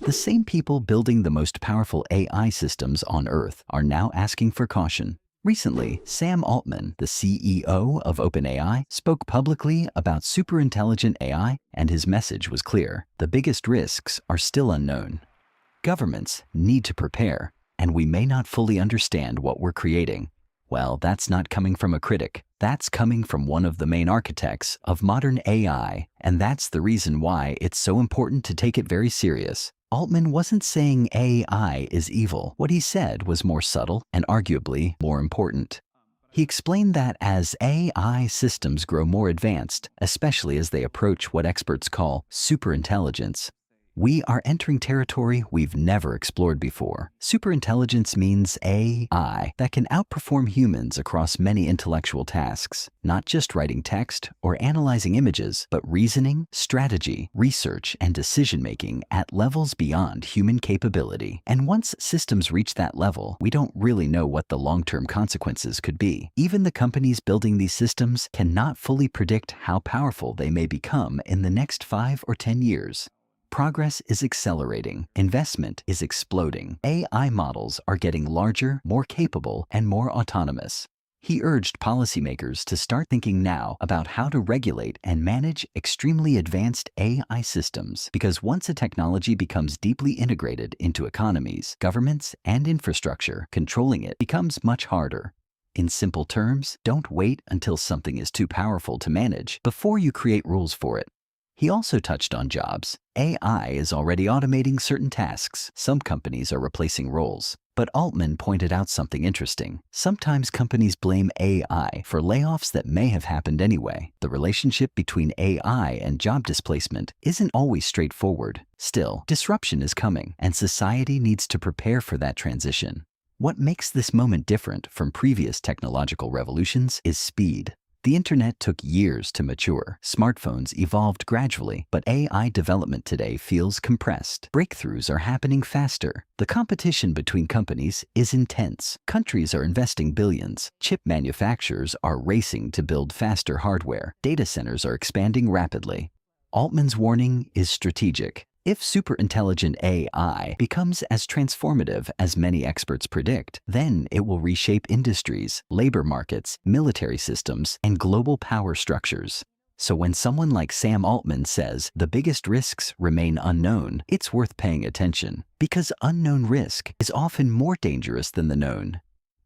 The same people building the most powerful AI systems on Earth are now asking for caution. Recently, Sam Altman, the CEO of OpenAI, spoke publicly about superintelligent AI, and his message was clear. The biggest risks are still unknown. Governments need to prepare, and we may not fully understand what we're creating. Well, that's not coming from a critic. That's coming from one of the main architects of modern AI, and that's the reason why it's so important to take it very serious. Altman wasn't saying AI is evil. What he said was more subtle and arguably more important. He explained that as AI systems grow more advanced, especially as they approach what experts call superintelligence, we are entering territory we've never explored before. Superintelligence means AI that can outperform humans across many intellectual tasks, not just writing text or analyzing images, but reasoning, strategy, research, and decision-making at levels beyond human capability. And once systems reach that level, we don't really know what the long-term consequences could be. Even the companies building these systems cannot fully predict how powerful they may become in the next 5 or 10 years. Progress is accelerating. Investment is exploding. AI models are getting larger, more capable, and more autonomous. He urged policymakers to start thinking now about how to regulate and manage extremely advanced AI systems, because once a technology becomes deeply integrated into economies, governments, and infrastructure, controlling it becomes much harder. In simple terms, don't wait until something is too powerful to manage before you create rules for it. He also touched on jobs. AI is already automating certain tasks. Some companies are replacing roles. But Altman pointed out something interesting. Sometimes companies blame AI for layoffs that may have happened anyway. The relationship between AI and job displacement isn't always straightforward. Still, disruption is coming, and society needs to prepare for that transition. What makes this moment different from previous technological revolutions is speed. The internet took years to mature. Smartphones evolved gradually, but AI development today feels compressed. Breakthroughs are happening faster. The competition between companies is intense. Countries are investing billions. Chip manufacturers are racing to build faster hardware. Data centers are expanding rapidly. Altman's warning is strategic. If superintelligent AI becomes as transformative as many experts predict, then it will reshape industries, labor markets, military systems, and global power structures. So when someone like Sam Altman says the biggest risks remain unknown, it's worth paying attention, because unknown risk is often more dangerous than the known.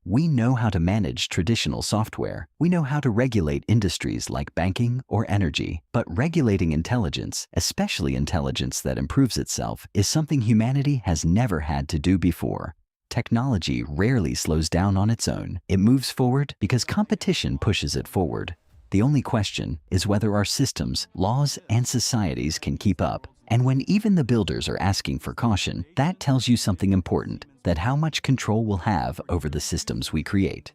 We know how to manage traditional software. We know how to regulate industries like banking or energy. But regulating intelligence, especially intelligence that improves itself, is something humanity has never had to do before. Technology rarely slows down on its own. It moves forward because competition pushes it forward. The only question is whether our systems, laws, and societies can keep up. And when even the builders are asking for caution, that tells you something important, that how much control we'll have over the systems we create.